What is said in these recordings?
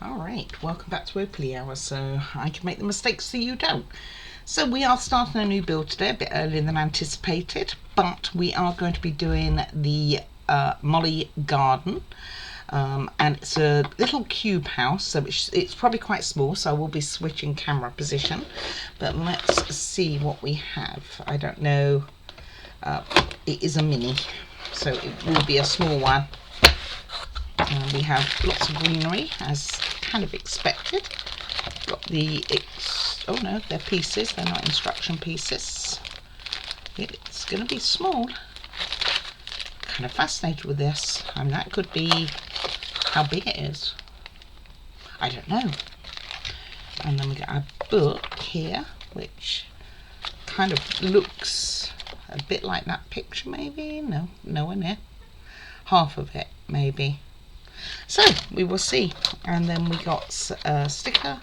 Alright, welcome back to Opally Hour, so I can make the mistakes so you don't. So we are starting a new build today, a bit earlier than anticipated, but we are going to be doing the Molly garden. And it's a little cube house, so it's probably quite small, so I will be switching camera position. But let's see what we have. I don't know, it is a mini, so it will be a small one. We have lots of greenery, as kind of expected. Got the, oh no, they're pieces, they're not instruction pieces. It's going to be small. Kind of fascinated with this. I mean, that could be how big it is. I don't know. And then we got a book here, which kind of looks a bit like that picture, maybe. No, nowhere near. Half of it, maybe. So we will see. And then we got a sticker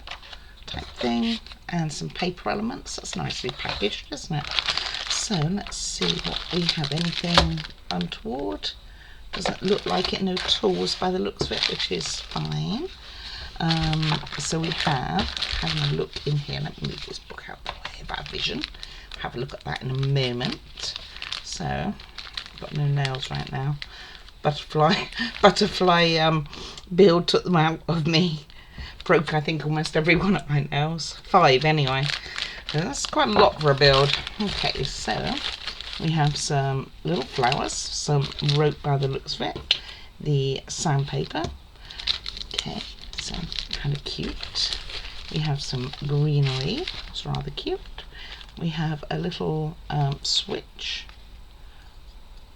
type thing and some paper elements. That's nicely packaged, isn't it? So let's see what we have. Anything untoward? Doesn't look like it. No tools by the looks of it, which is fine. So we have, having a look in here, let me move this book out the way about vision. Have a look at that in a moment. So I've got no nails right now. Butterfly build took them out of me. Broke, I think, almost every one of my nails. 5 anyway. So that's quite a lot for a build. Okay, so we have some little flowers, some rope by the looks of it, the sandpaper. Okay, so kind of cute. We have some greenery. It's rather cute. We have a little switch.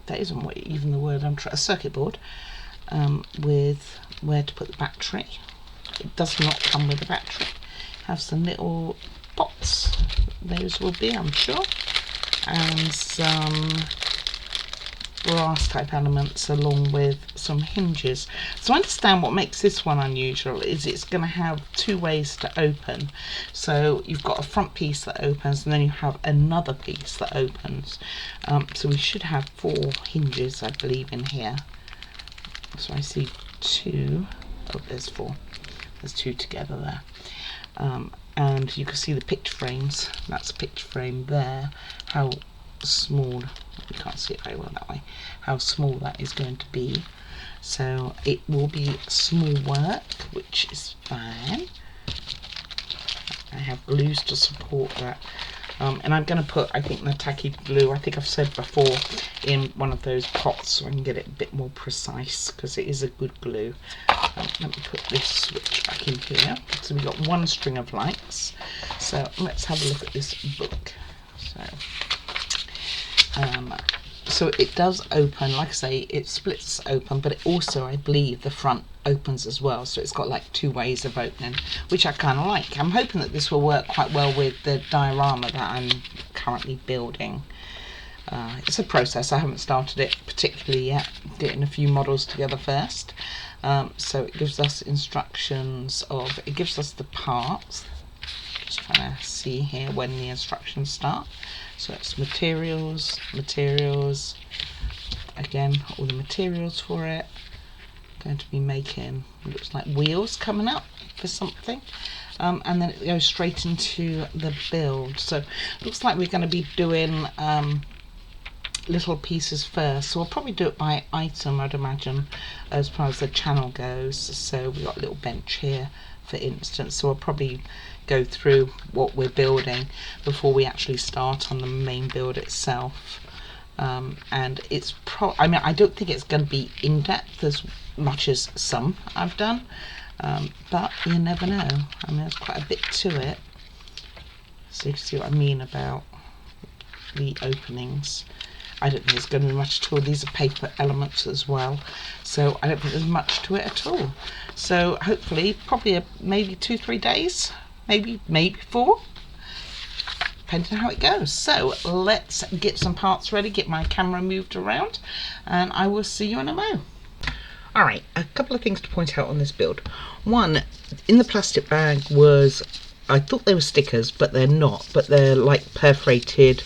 That isn't even the word I'm trying. A circuit board with where to put the battery. It does not come with a battery. Have some little pots. Those will be, I'm sure, and some brass type elements along with some hinges. So I understand what makes this one unusual is it's going to have 2 ways to open. So you've got a front piece that opens and then you have another piece that opens. So we should have 4 hinges, I believe, in here. So I see 2. Oh, there's 4. There's 2 together there. And you can see the picture frames. That's a picture frame there. How small, you can't see it very well that way, how small that is going to be. So it will be small work, which is fine. I have glues to support that. And I'm going to put, I think, the tacky glue, I think I've said before, in one of those pots so I can get it a bit more precise, because it is a good glue. Let me put this switch back in here. So we've got 1 string of lights. So let's have a look at this book. So it does open, like I say, it splits open, but it also, I believe, the front opens as well. So it's got like 2 ways of opening, which I kind of like. I'm hoping that this will work quite well with the diorama that I'm currently building. It's a process. I haven't started it particularly yet. Getting a few models together first. So it gives us instructions of, it gives us the parts. Just trying to see here when the instructions start. So it's materials, again, all the materials for it. Going to be making, looks like wheels coming up for something. And then it goes straight into the build. So it looks like we're going to be doing little pieces first. So we'll probably do it by item, I'd imagine, as far as the channel goes. So we've got a little bench here, for instance. So we'll probably go through what we're building before we actually start on the main build itself. And it's I mean, I don't think it's going to be in-depth as much as some I've done, but you never know. I mean, there's quite a bit to it, so you can see what I mean about the openings. I don't think there's going to be much to it. These are paper elements as well, so I don't think there's much to it at all. So hopefully, probably maybe 2-3 days, maybe 4, depending on how it goes. So let's get some parts ready, get my camera moved around, and I will see you in a mo. Alright, a couple of things to point out on this build. One, in the plastic bag was, I thought they were stickers, but they're not, but they're like perforated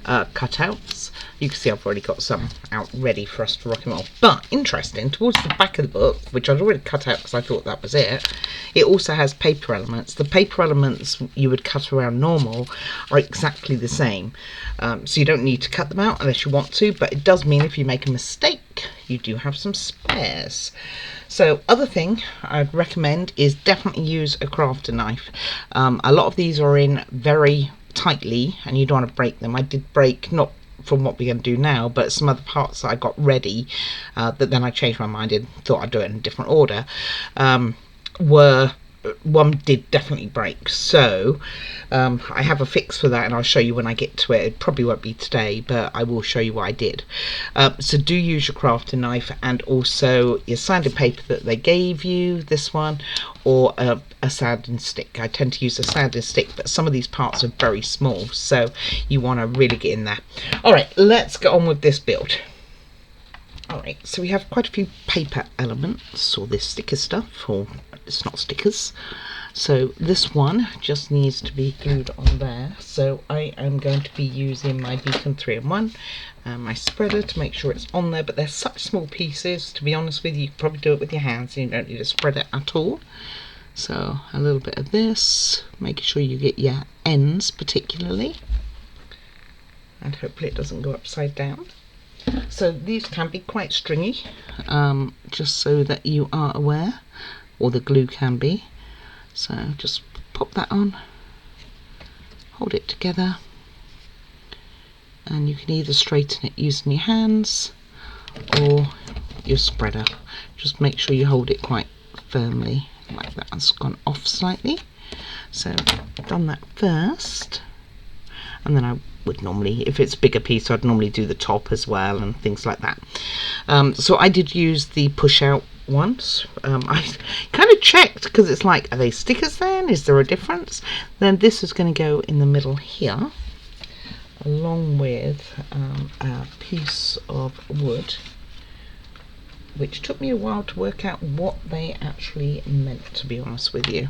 cutouts. You can see I've already got some out ready for us to rock and roll. But interesting, towards the back of the book, which I'd already cut out because I thought that was it, it also has paper elements. The paper elements you would cut around normal are exactly the same. So you don't need to cut them out unless you want to, but it does mean if you make a mistake, you do have some spares. So other thing I'd recommend is definitely use a crafter knife. A lot of these are in very tightly and you don't want to break them. I did break, not from what we're going to do now, but some other parts that I got ready that then I changed my mind and thought I'd do it in a different order, one did definitely break. So I have a fix for that and I'll show you when I get to it. It probably won't be today, but I will show you what I did. So do use your crafting knife and also your sanding paper that they gave you, this one, or a sanding stick. I tend to use a sanding stick, but some of these parts are very small, so you want to really get in there. Alright, let's get on with this build. Alright, so we have quite a few paper elements, or this sticker stuff, or it's not stickers. So this one just needs to be glued on there. So I am going to be using my Beacon 3-in-1 and my spreader to make sure it's on there, but they're such small pieces, to be honest with you, you can probably do it with your hands and you don't need a spreader at all. So a little bit of this, making sure you get your ends particularly, and hopefully it doesn't go upside down. So these can be quite stringy, just so that you are aware, or the glue can be. So just pop that on, hold it together, and you can either straighten it using your hands or your spreader. Just make sure you hold it quite firmly, like that. It's gone off slightly. So I've done that first, and then I would normally, if it's a bigger piece, I'd normally do the top as well and things like that. So I did use the push out ones. I kind of checked because it's like, are they stickers then? Is there a difference? Then this is going to go in the middle here, along with a piece of wood, which took me a while to work out what they actually meant, to be honest with you,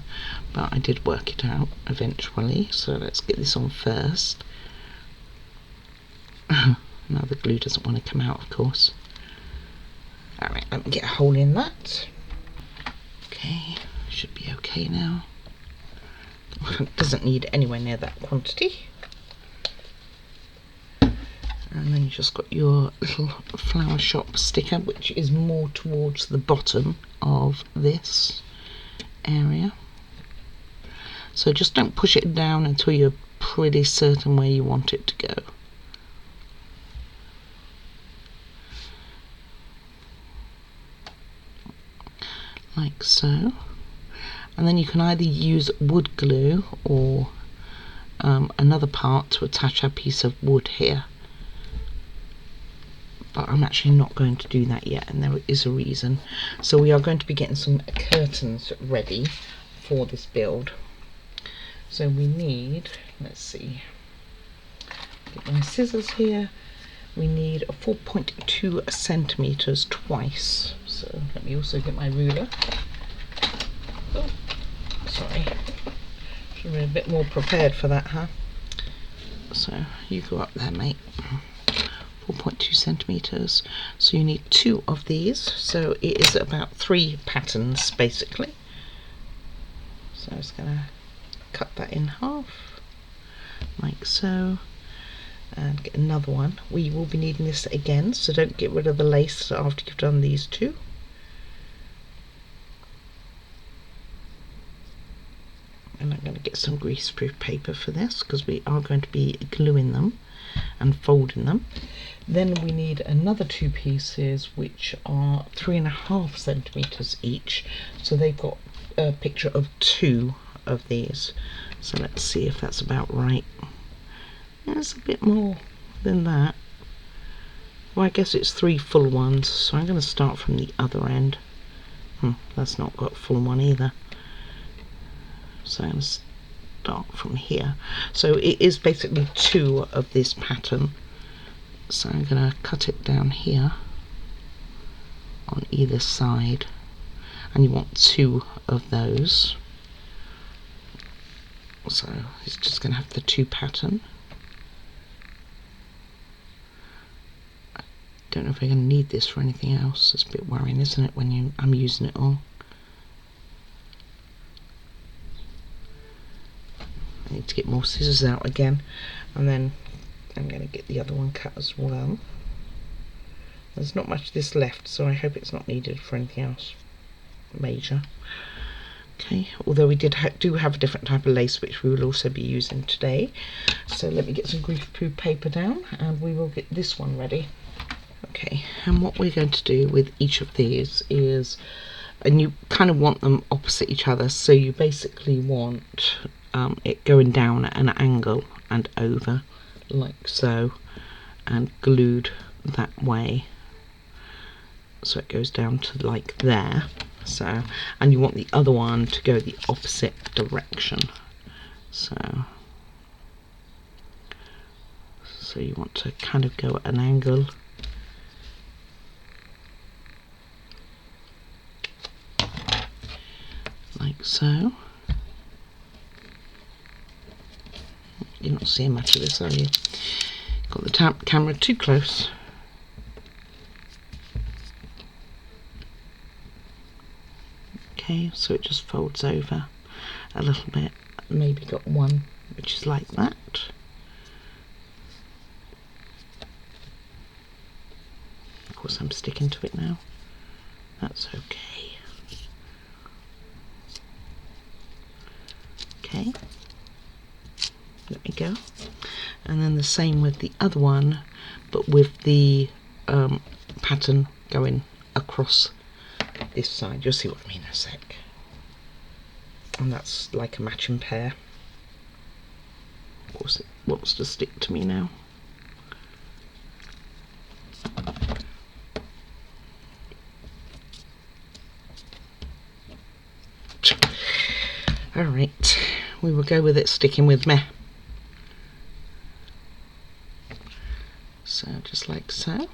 but I did work it out eventually. So let's get this on first. Now the glue doesn't want to come out, of course. Alright, let me get a hole in that. Okay, should be okay now. Doesn't need anywhere near that quantity. And then you just got your little flower shop sticker, which is more towards the bottom of this area. So just don't push it down until you're pretty certain where you want it to go. Like so. And then you can either use wood glue or another part to attach a piece of wood here. But I'm actually not going to do that yet, and there is a reason. So we are going to be getting some curtains ready for this build. So we need, let's see, get my scissors here. We need 4.2 centimeters twice. So let me also get my ruler. Oh, sorry. Should have been a bit more prepared for that, huh? So you go up there, mate. 4.2 centimeters. So you need 2 of these. So it is about 3 patterns basically. So I'm just gonna cut that in half, like so. And get another one. We will be needing this again, so don't get rid of the lace after you've done these 2. And I'm going to get some greaseproof paper for this because we are going to be gluing them and folding them. Then we need another 2 pieces which are 3.5 centimeters each. So they've got a picture of 2 of these. So let's see if that's about right. There's a bit more than that. Well, I guess it's 3 full ones, so I'm going to start from the other end. That's not got a full one either. So I'm going to start from here. So it is basically 2 of this pattern. So I'm going to cut it down here on either side. And you want 2 of those. So it's just going to have the 2 pattern. Don't know if we're going to need this for anything else. It's a bit worrying, isn't it, when I'm using it all. I need to get more scissors out again, and then I'm going to get the other one cut as well. There's not much of this left, so I hope it's not needed for anything else major. Okay, although we do have a different type of lace which we will also be using today. So let me get some greaseproof paper down and we will get this one ready. Okay, and what we're going to do with each of these is, and you kind of want them opposite each other, so you basically want it going down at an angle and over, like so, and glued that way. So it goes down to like there. So, and you want the other one to go the opposite direction. So you want to kind of go at an angle. Like so. You're not seeing much of this, are you? Got the camera too close. Okay, so it just folds over a little bit. Maybe got one which is like that. Of course I'm sticking to it now. That's okay. Okay, there we go. And then the same with the other one, but with the pattern going across this side. You'll see what I mean in a sec. And that's like a matching pair. Of course it wants to stick to me now. Alright, we will go with it sticking with me. So just like so.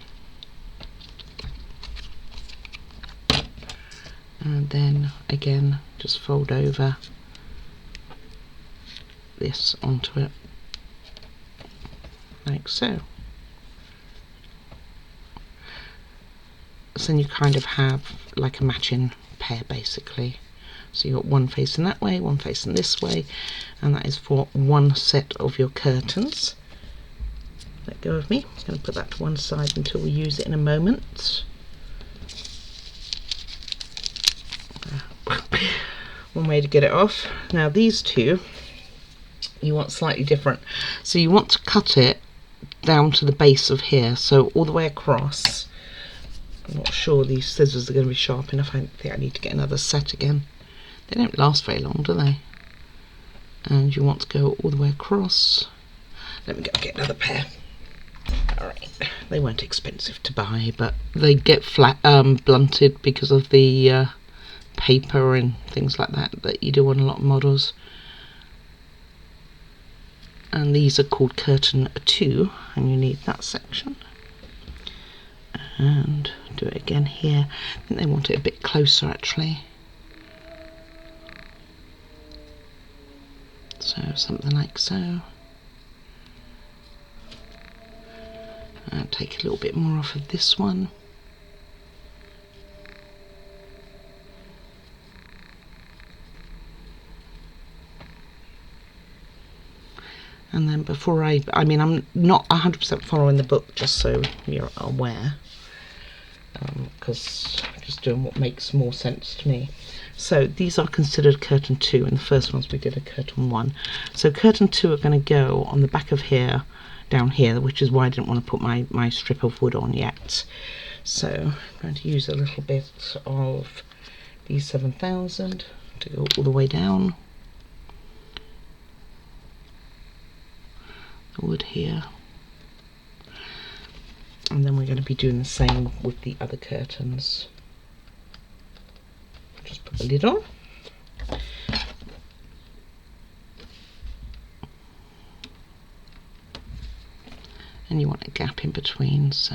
And then again just fold over this onto it like so. So then you kind of have like a matching pair basically. So you've got one facing that way, one facing this way, and that is for one set of your curtains. Let go of me. I'm going to put that to one side until we use it in a moment. One way to get it off. Now these two you want slightly different, so you want to cut it down to the base of here, so all the way across. I'm not sure these scissors are going to be sharp enough. I think I need to get another set again. They don't last very long, do they? And you want to go all the way across. Let me go get another pair. Alright, they weren't expensive to buy, but they get flat blunted because of the paper and things like that you do on a lot of models. And these are called curtain 2, and you need that section. And do it again here. I think they want it a bit closer actually. So something like so. And take a little bit more off of this one. And then before I mean I'm not 100% following the book, just so you're aware, because I'm just doing what makes more sense to me. So these are considered curtain 2, and the first ones we did a curtain 1. So curtain 2 are going to go on the back of here, down here, which is why I didn't want to put my strip of wood on yet. So I'm going to use a little bit of B7000 to go all the way down. The wood here. And then we're going to be doing the same with the other curtains. Just put the lid on. And you want a gap in between, so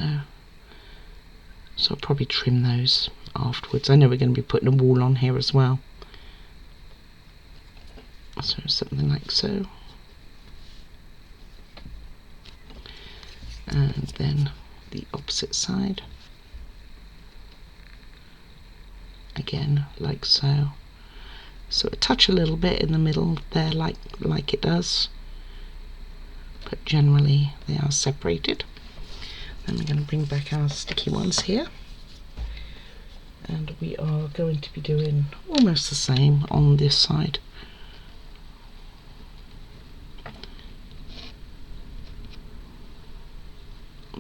I'll probably trim those afterwards. I know we're going to be putting a wall on here as well. So something like so. And then the opposite side. Again, like so. So touch a little bit in the middle there, like it does, but generally they are separated. Then we're going to bring back our sticky ones here, and we are going to be doing almost the same on this side.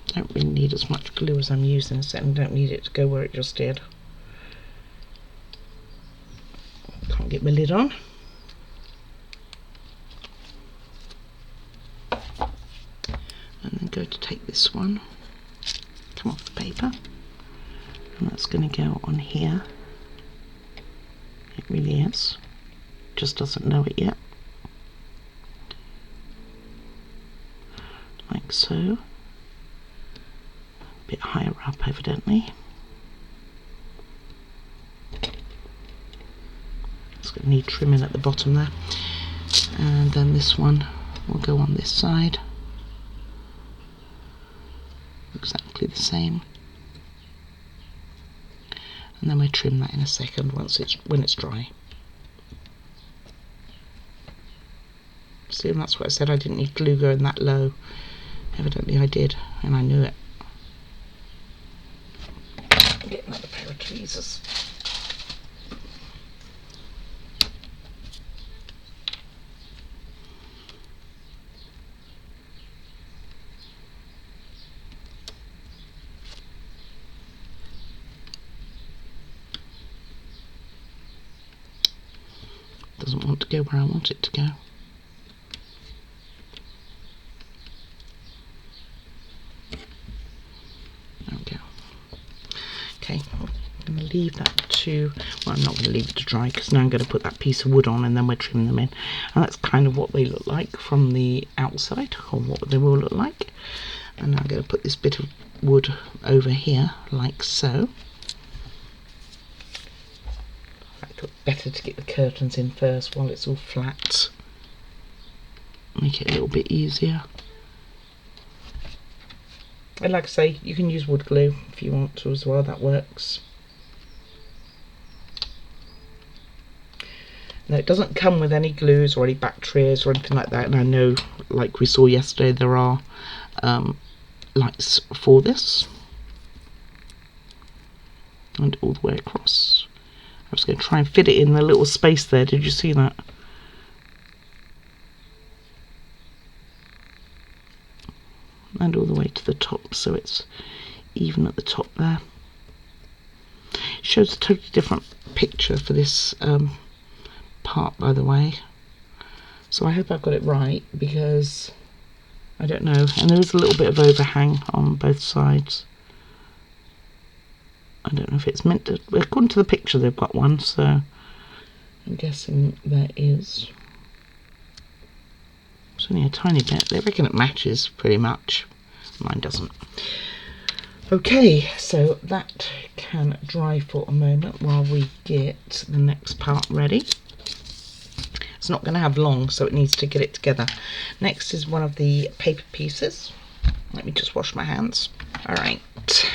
Don't really need as much glue as I'm using, so I don't need it to go where it just did. Can't get my lid on. And then go to take this one, come off the paper, and that's going to go on here. It really is, just doesn't know it yet. Like so. A bit higher up evidently. It's going to need trimming at the bottom there. And then this one will go on this side. Exactly the same. And then we trim that in a second when it's dry. See, and that's what I said, I didn't need glue going that low. Evidently I did, and I knew it. Get another pair of tweezers. Doesn't want to go where I want it to go. There we go. Okay, I'm going to leave that to, well, I'm not going to leave it to dry because now I'm going to put that piece of wood on and then we're trimming them in. And that's kind of what they look like from the outside, or what they will look like. And now I'm going to put this bit of wood over here, like so. I thought better to get the curtains in first while it's all flat. Make it a little bit easier. And like I say, you can use wood glue if you want to as well, that works. Now it doesn't come with any glues or any batteries or anything like that, and I know, like we saw yesterday, there are lights for this. And all the way across. I was going to try and fit it in the little space there, did you see that? And all the way to the top, so it's even at the top there. It shows a totally different picture for this part, by the way. So I hope I've got it right, because I don't know. And there is a little bit of overhang on both sides. I don't know if it's meant to, according to the picture they've got one, so I'm guessing there is. It's only a tiny bit. They reckon it matches pretty much. Mine doesn't. Okay, so that can dry for a moment while we get the next part ready. It's not going to have long, so it needs to get it together. Next is one of the paper pieces. Let me just wash my hands. Alright,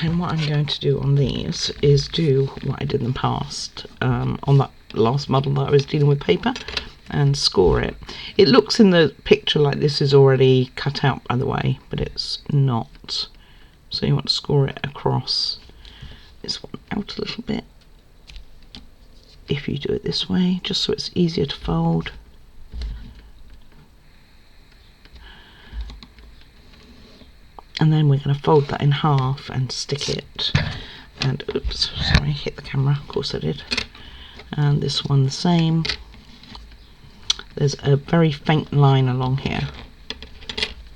and what I'm going to do on these is do what I did in the past on that last model that I was dealing with paper, and score it. It looks in the picture like this is already cut out, by the way, but it's not. So you want to score it across this one out a little bit, if you do it this way, just so it's easier to fold. And then we're going to fold that in half and stick it, and oops, sorry, hit the camera, of course I did. And this one the same. There's a very faint line along here,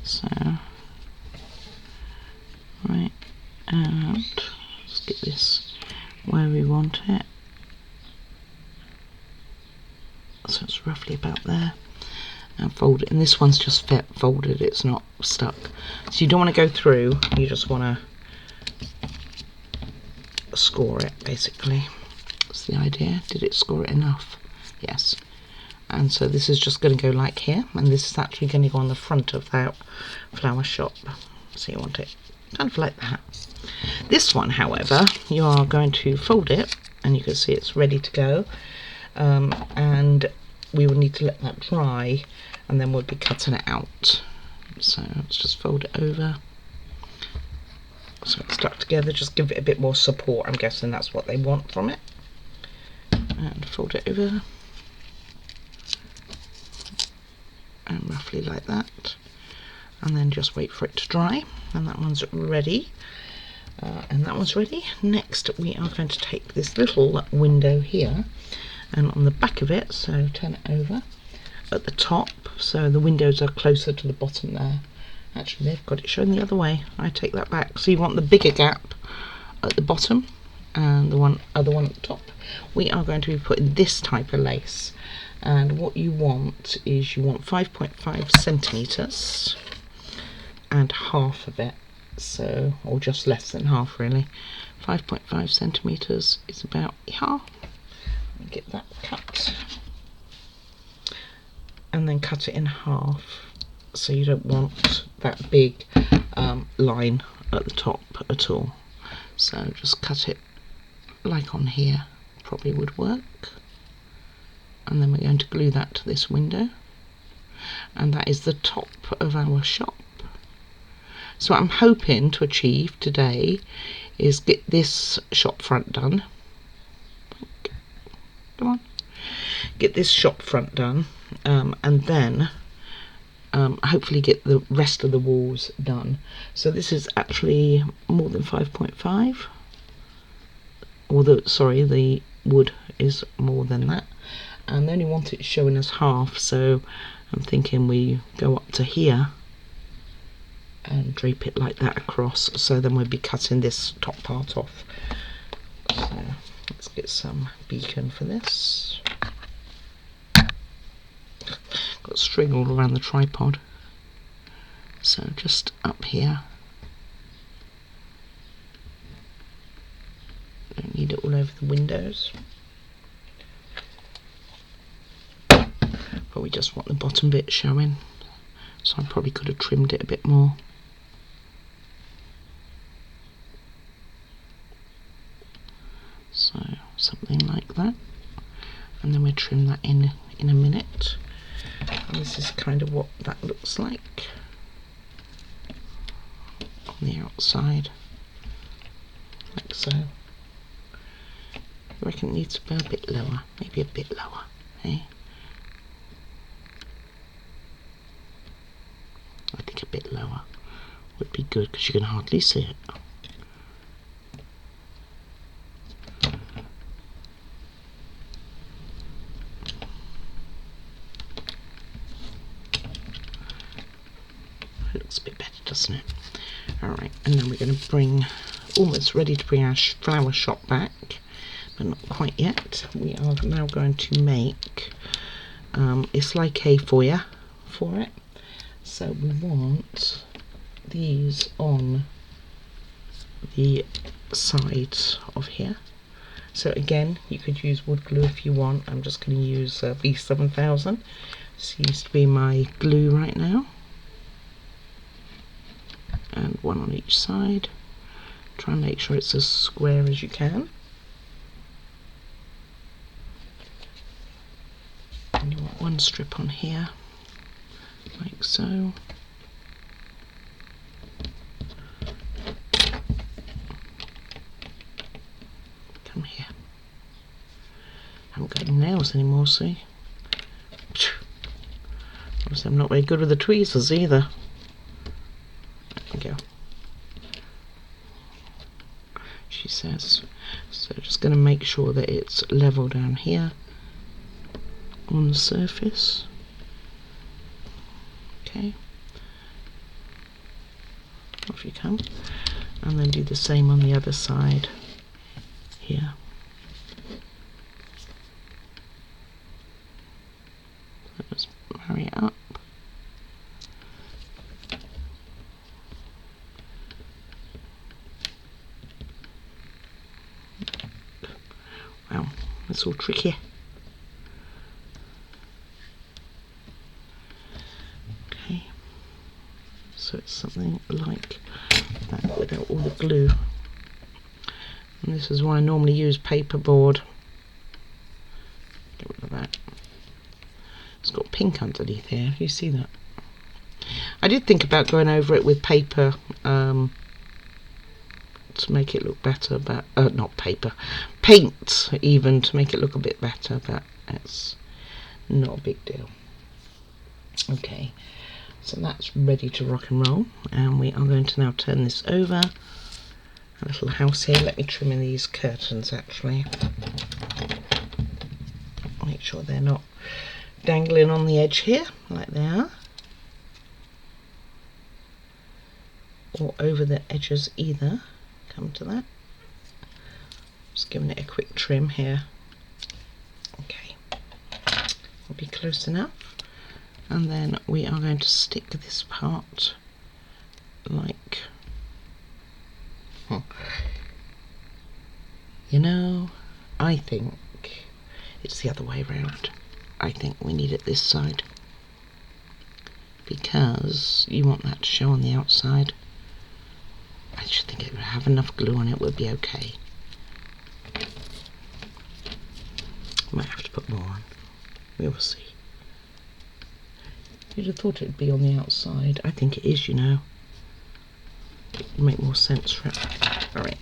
so right, and let's get this where we want it, so it's roughly about there, and fold it. And this one's just folded, it's not stuck, so you don't want to go through, you just want to score it, basically. That's the idea. Did it score it enough? Yes. And so this is just going to go like here, and this is actually going to go on the front of that flower shop, so you want it kind of like that. This one, however, you are going to fold it, and you can see it's ready to go, and we will need to let that dry, and then we'll be cutting it out. So let's just fold it over so it's stuck together, just give it a bit more support. I'm guessing that's what they want from it. And fold it over, and roughly like that, and then just wait for it to dry. And that one's ready, and that one's ready. Next we are going to take this little window here, and on the back of it, so turn it over at the top so the windows are closer to the bottom there. Actually, they've got it shown the other way. I take that back. So you want the bigger gap at the bottom and the other one at the top. We are going to be putting this type of lace, and what you want is you want 5.5 centimeters and half of it, so, or just less than half really. 5.5 centimeters is about half. Get that cut, and then cut it in half, so you don't want that big line at the top at all. So just cut it like on here, probably would work. And then we're going to glue that to this window, and that is the top of our shop. So what I'm hoping to achieve today is get this shop front done. Come on, get this shop front done, and then hopefully get the rest of the walls done. So this is actually more than 5.5, or the wood is more than that, and they only want it showing us half, so I'm thinking we go up to here and drape it like that across, so then we'll be cutting this top part off. So let's get some beacon for this. Got string all around the tripod, so just up here. Don't need it all over the windows, but we just want the bottom bit showing, so I probably could have trimmed it a bit more. So something like that, and then we'll trim that in a minute. And this is kind of what that looks like on the outside, like so. I reckon it needs to be a bit lower, maybe a bit lower, eh? I think a bit lower would be good, because you can hardly see it. It looks a bit better, doesn't it? Alright, and then we're going to bring, almost ready to bring our flower shop back, but not quite yet. We are now going to make, it's like a foyer for it. So we want these on the side of here. So again, you could use wood glue if you want. I'm just going to use B7000. Seems to be my glue right now. And one on each side. Try and make sure it's as square as you can. And you want one strip on here, like so. Come here. I haven't got any nails anymore, see? Obviously I'm not very good with the tweezers either. Go, she says. So just going to make sure that it's level down here on the surface. Okay, off you come, and then do the same on the other side here. Let's marry it up. Wow, that's all tricky. Okay, so it's something like back without all the glue. And this is why I normally use paperboard. Get rid of that. It's got pink underneath here. You see that? I did think about going over it with paper to make it look better, but not paper, paint even, to make it look a bit better, but it's not a big deal. Okay, so that's ready to rock and roll, and we are going to now turn this over. A little house here. Let me trim in these curtains actually. Make sure they're not dangling on the edge here like they are, or over the edges either. Come to that. Just giving it a quick trim here. Okay, will be close enough. And then we are going to stick this part like, you know, I think it's the other way around. I think we need it this side, because you want that to show on the outside. I should think it would have enough glue on it, would be okay. Might have to put more on. We will see. You'd have thought it'd be on the outside. I think it is, you know. It would make more sense for it. Alright.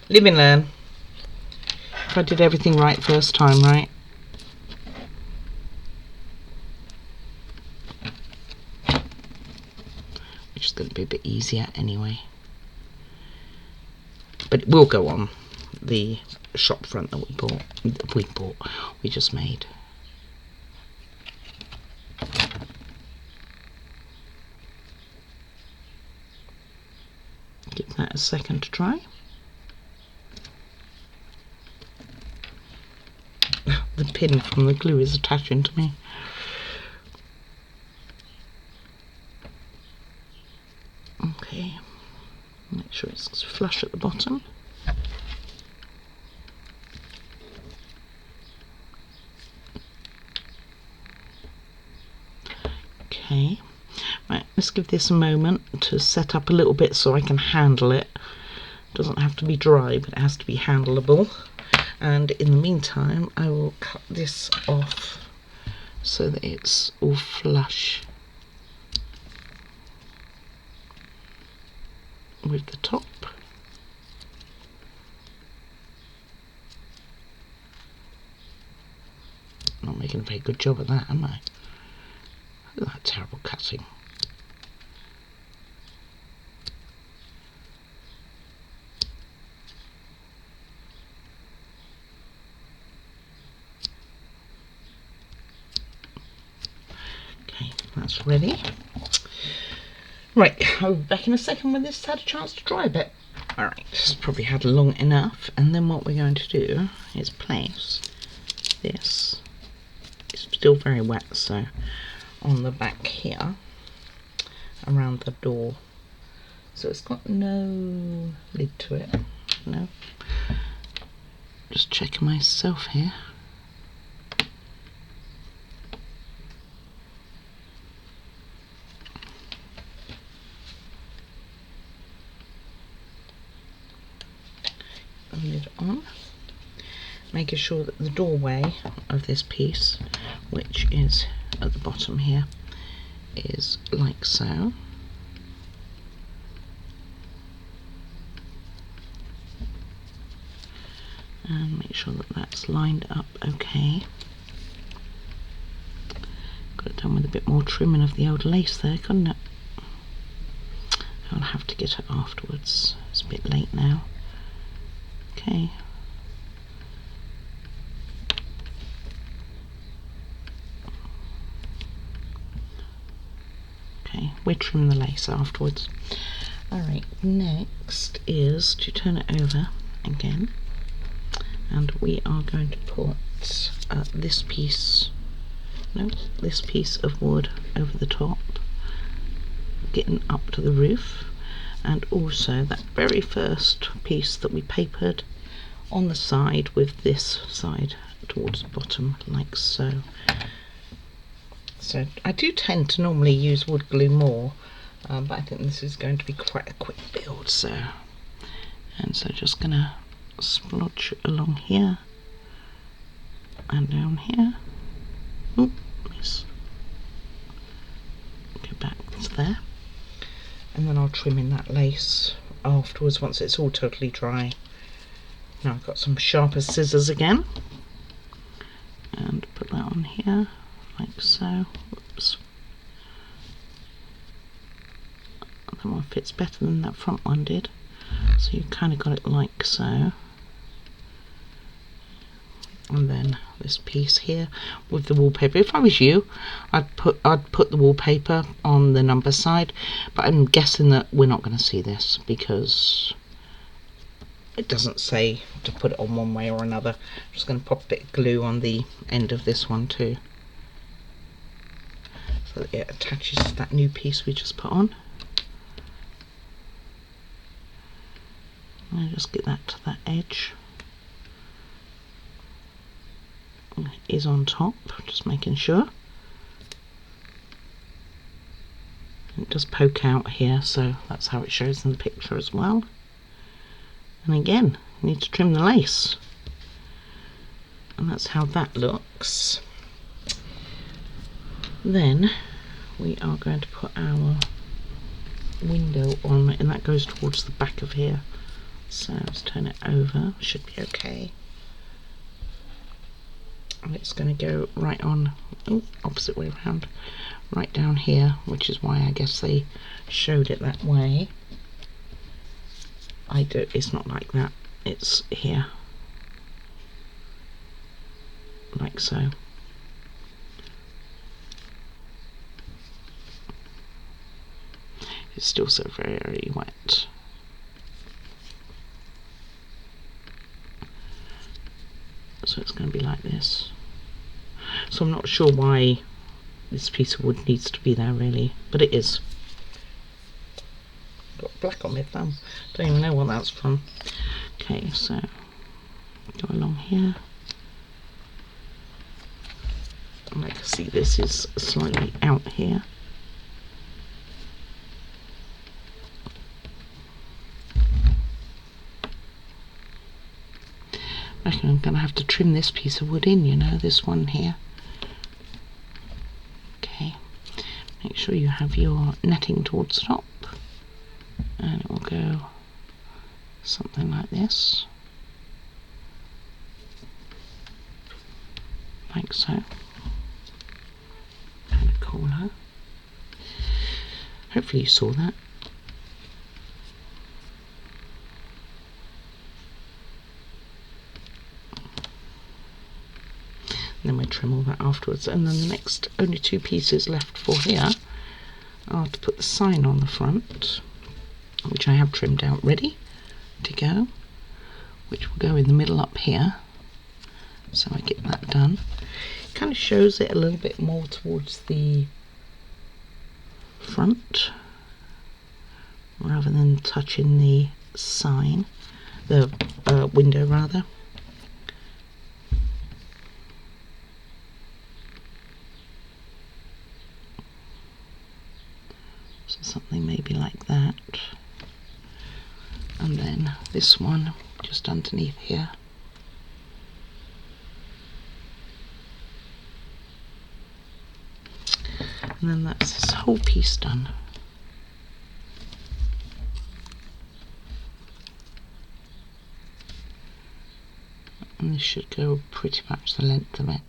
Live and learn. If I did everything right first time, right? Which is going to be a bit easier anyway. But it will go on the shop front that we just made. Give that a second to dry. The pin from the glue is attaching to me. Okay, make sure it's flush at the bottom. Okay, right, let's give this a moment to set up a little bit so I can handle it. It doesn't have to be dry, but it has to be handleable. And in the meantime, I will cut this off so that it's all flush with the top. Not making a very good job of that, am I? Look at that terrible cutting. Okay, that's ready. Right, I'll be back in a second when this had a chance to dry a bit. Alright, it's probably had long enough, and then what we're going to do is place this, it's still very wet, so on the back here, around the door. So it's got no lid to it, no. Just checking myself here. Lid on, making sure that the doorway of this piece, which is at the bottom here, is like so. And make sure that that's lined up okay. Got it done with a bit more trimming of the old lace there, couldn't it? I'll have to get it afterwards. It's a bit late now. Okay. Okay, we're trimming the lace afterwards. Alright, next is to turn it over again, and we are going to put this piece of wood over the top, getting up to the roof, and also that very first piece that we papered on the side with this side towards the bottom, like so. So I do tend to normally use wood glue more but I think this is going to be quite a quick build, so just gonna splodge along here and down here. Oop, miss. Go back to there, and then I'll trim in that lace afterwards once it's all totally dry. Now I've got some sharper scissors again, and put that on here like so. Whoops. That one fits better than that front one did, so you kind of got it like so. And then this piece here with the wallpaper. If I was you, I'd put the wallpaper on the number side, but I'm guessing that we're not going to see this because it doesn't say to put it on one way or another. I'm just going to pop a bit of glue on the end of this one too, so that it attaches to that new piece we just put on. And just get that to that edge. It is on top, just making sure. It does poke out here, so that's how it shows in the picture as well. And again, you need to trim the lace, and that's how that looks. Then we are going to put our window on, and that goes towards the back of here. So let's turn it over, should be okay. And it's going to go right on, opposite way around, right down here, which is why I guess they showed it that way. It's not like that, it's here, like so. It's still so very, very wet. So it's going to be like this. So I'm not sure why this piece of wood needs to be there really, but it is. Got black on my thumb, don't even know what that's from. Okay, so go along here. And I can see this is slightly out here. I reckon I'm going to have to trim this piece of wood in, you know, this one here. Okay, make sure you have your netting towards the top, and it will go something like this, like so. Kind of corner. Hopefully you saw that. Then we trim all that afterwards, and then the next only two pieces left for here are to put the sign on the front, which I have trimmed out ready to go, which will go in the middle up here. So I get that done. Kind of shows it a little bit more towards the front rather than touching the sign, the window rather. So something maybe like that. And then this one just underneath here. And then that's this whole piece done. And this should go pretty much the length of it.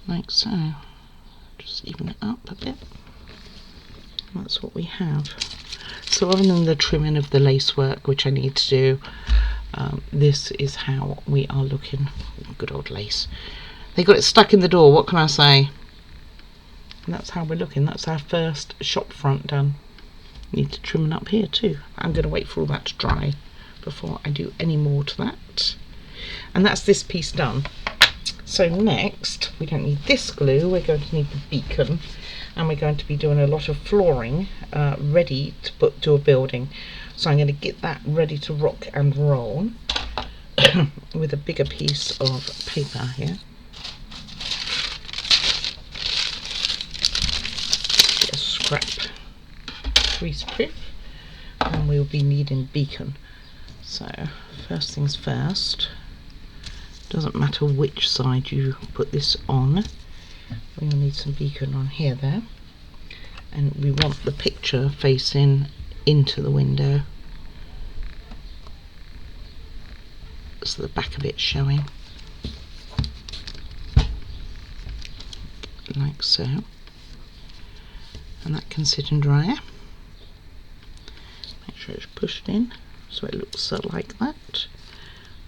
Like so. Just even it up a bit. That's what we have. So other than the trimming of the lace work, which I need to do, this is how we are looking. Good old lace. They got it stuck in the door, what can I say? And that's how we're looking. That's our first shop front done. Need to trim it up here too. I'm going to wait for all that to dry before I do any more to that. And that's this piece done. So next, we don't need this glue, we're going to need the beacon, and we're going to be doing a lot of flooring ready to put to a building. So I'm going to get that ready to rock and roll with a bigger piece of paper here. scrap greaseproof, and we'll be needing beacon. So first things first, doesn't matter which side you put this on, we'll need some beacon on here there, and we want the picture facing into the window, so the back of it's showing, like so, and that can sit and dry. Make sure it's pushed in so it looks like that.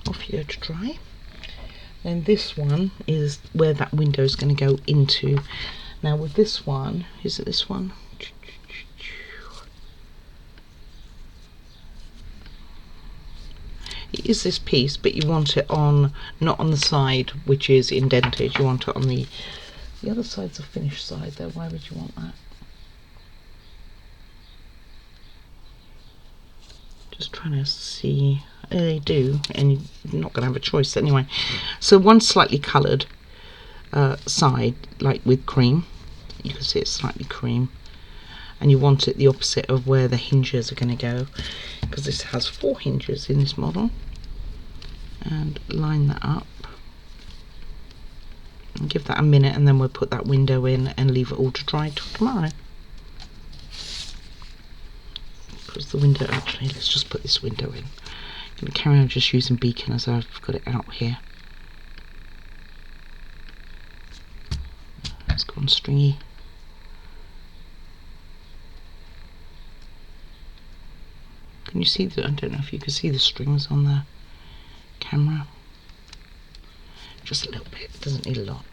Off you go to dry. Then this one is where that window is going to go into. Now with this one, is it this one? It is this piece, but you want it on, not on the side which is indented, you want it on the other side's a finished side though. Why would you want that? Just trying to see. They do, and you're not going to have a choice anyway. So one slightly coloured side, like with cream, you can see it's slightly cream, and you want it the opposite of where the hinges are going to go, because this has 4 hinges in this model. And line that up and give that a minute, and then we'll put that window in and leave it all to dry till tomorrow. Because the window, actually, let's just put this window in. I'm going to carry on just using beacon as I've got it out here. It's gone stringy. Can you see the, I don't know if you can see the strings on the camera. Just a little bit, it doesn't need a lot,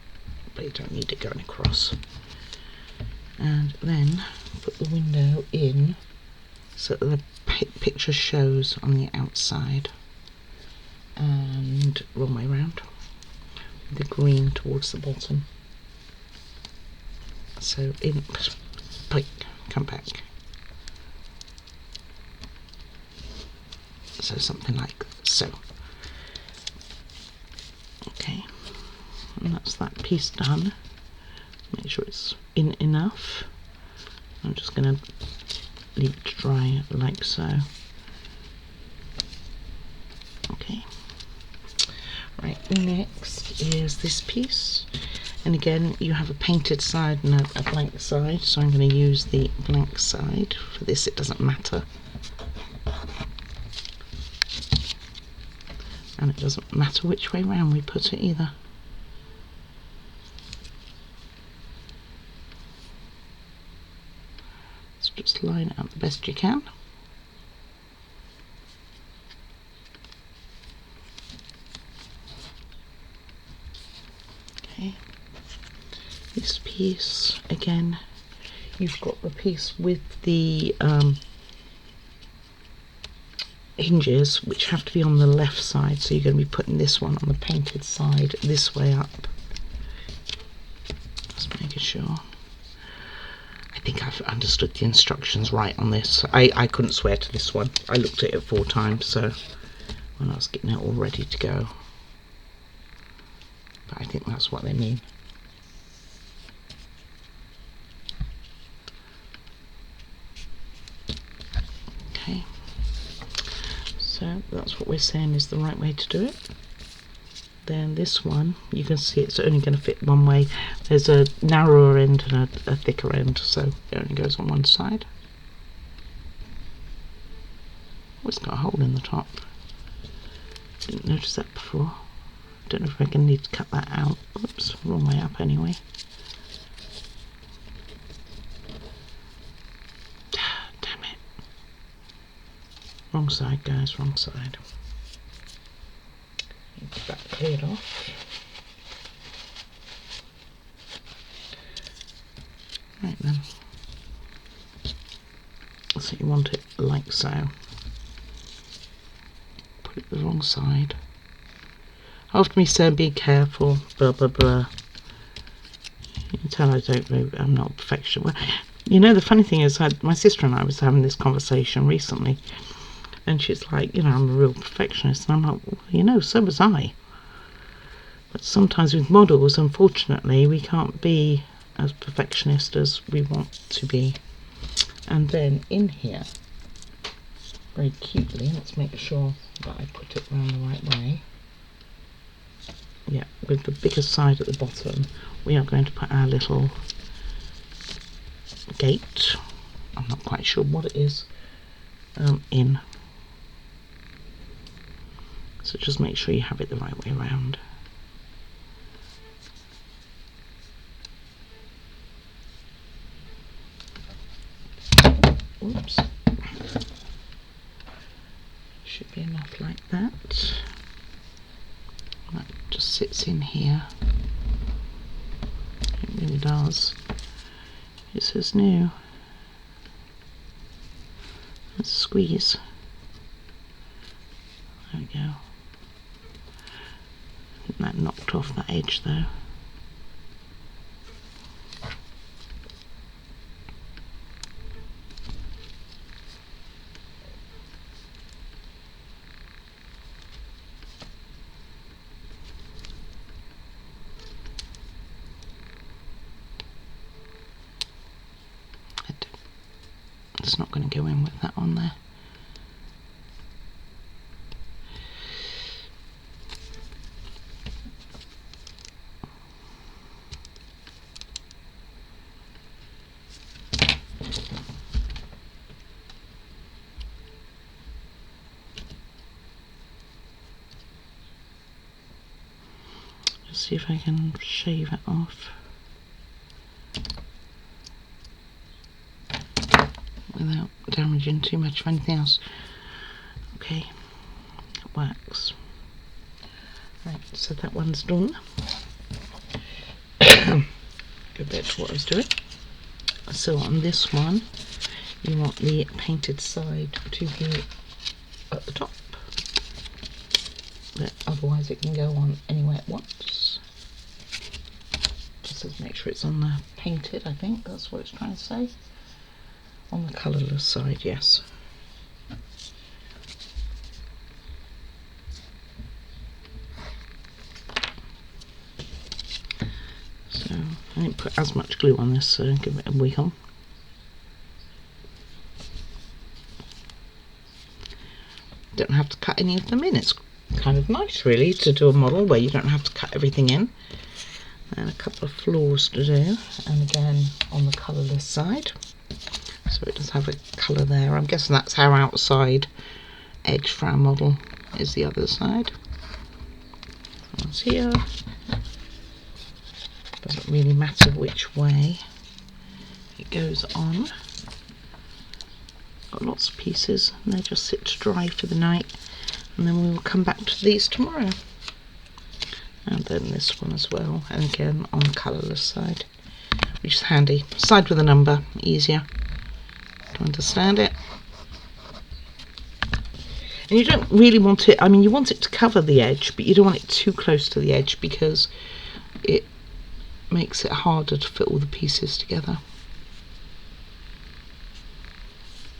but you don't need it going across. And then put the window in so that the picture shows on the outside, and wrong way round, the green towards the bottom. So in, come back. So something like so. Okay, and that's that piece done. Make sure it's in enough. I'm just going to leave it to dry like so. Okay, right, next is this piece, and again you have a painted side and a blank side, so I'm going to use the blank side for this. It doesn't matter, and it doesn't matter which way round we put it either. So just line it up the best you can. Okay, this piece again, you've got the piece with the hinges, which have to be on the left side, so you're going to be putting this one on the painted side this way up. Just making sure. I think I've understood the instructions right on this. I couldn't swear to this one. I looked at it 4 times, so when I was getting it all ready to go. But I think that's what they mean. Okay. So that's what we're saying is the right way to do it. Then this one, you can see it's only going to fit one way. There's a narrower end and a thicker end, so it only goes on one side. Oh, it's got a hole in the top. Didn't notice that before. Don't know if we're going to need to cut that out. Oops, wrong way up anyway. Damn it. Wrong side, guys, wrong side. Get that cleared off. Right then. So you want it like so. Put it the wrong side. After me saying be careful, blah blah blah. You can tell I don't know, I'm not a perfectionist. Well, you know, the funny thing is, my sister and I was having this conversation recently, and she's like, you know, I'm a real perfectionist, and I'm like, well, you know, so was I. But sometimes with models, unfortunately, we can't be as perfectionist as we want to be. And then in here, very cutely, let's make sure that I put it around the right way. Yeah, with the bigger side at the bottom, we are going to put our little gate, I'm not quite sure what it is, in. So just make sure you have it the right way around. Oops. Should be enough like that. That just sits in here. It really does. It says new. Let's squeeze. There we go. I think that knocked off that edge though. It's not going to go in with that on there. Let's see if I can shave it off without damaging too much of anything else. Okay, it works. Right, so that one's done. Go back to what I was doing. So on this one, you want the painted side to be at the top, but otherwise it can go on anywhere at once. Just to make sure it's on the painted, I think that's what it's trying to say. On the colourless side, yes. So I didn't put as much glue on this, so give it a wiggle. Don't have to cut any of them in. It's kind of nice really to do a model where you don't have to cut everything in. And a couple of floors to do, and again on the colourless side. So it does have a colour there. I'm guessing that's our outside edge for our model is the other side. That's here. Doesn't really matter which way it goes on. Got lots of pieces and they just sit to dry for the night, and then we will come back to these tomorrow. And then this one as well, and again on the colourless side, which is handy. Side with a number, easier to understand it. And you don't really want it, I mean you want it to cover the edge, but you don't want it too close to the edge because it makes it harder to fit all the pieces together.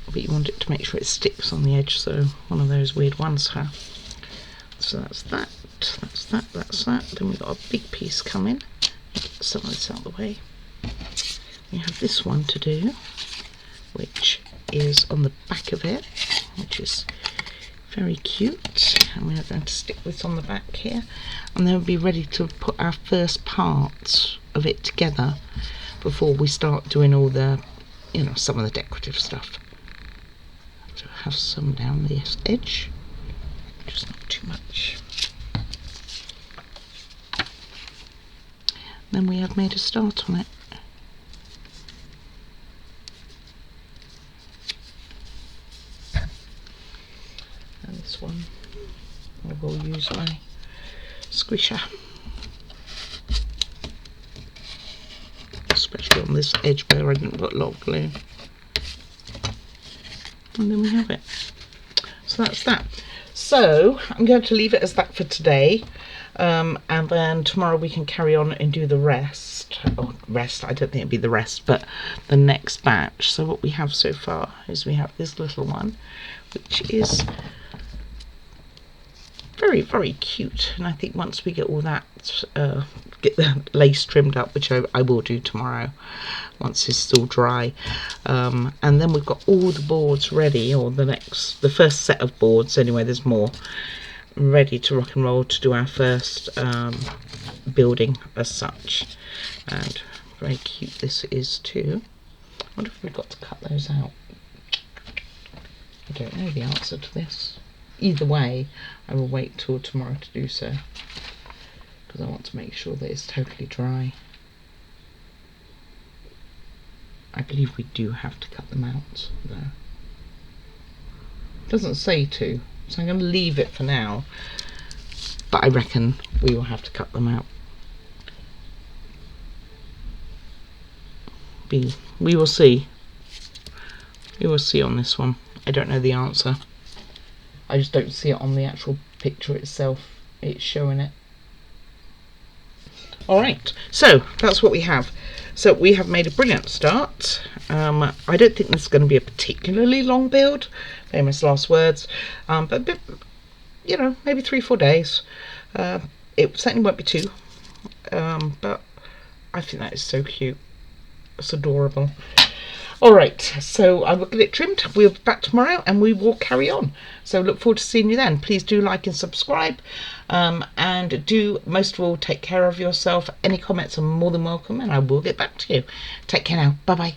But you want it to make sure it sticks on the edge, so one of those weird ones, huh? So that's that, that's that, that's that. Then we've got a big piece coming. Get some of this out of the way. We have this one to do, which is on the back of it, which is very cute. And we are going to stick this on the back here, and then we'll be ready to put our first parts of it together before we start doing all the, you know, some of the decorative stuff. So have some down this edge, just not too much. Then we have made a start on it. And this one I will use my squisher, especially on this edge where I didn't put a lot of glue. And then we have it. So that's that. So I'm going to leave it as that for today, and then tomorrow we can carry on and do the rest. Oh, rest, I don't think it'd be the rest, but the next batch. So what we have so far is we have this little one, which is very, very cute. And I think once we get all that, get the lace trimmed up, which I will do tomorrow once it's all dry, and then we've got all the boards ready, or the first set of boards anyway, there's more, ready to rock and roll to do our first building as such. And very cute this is too. I wonder if we've got to cut those out. I don't know the answer to this. Either way, I will wait till tomorrow to do so, because I want to make sure that it's totally dry. I believe we do have to cut them out though. It doesn't say to, so I'm going to leave it for now, but I reckon we will have to cut them out. We will see. We will see on this one. I don't know the answer. I just don't see it on the actual picture itself. It's showing it. Alright, so that's what we have. So we have made a brilliant start. I don't think this is going to be a particularly long build. Famous last words. But you know, maybe 3-4 days. It certainly won't be 2. But I think that is so cute. It's adorable. Alright, so I will get it trimmed. We'll be back tomorrow and we will carry on. So look forward to seeing you then. Please do like and subscribe. And do, most of all, take care of yourself. Any comments are more than welcome and I will get back to you. Take care now. Bye bye.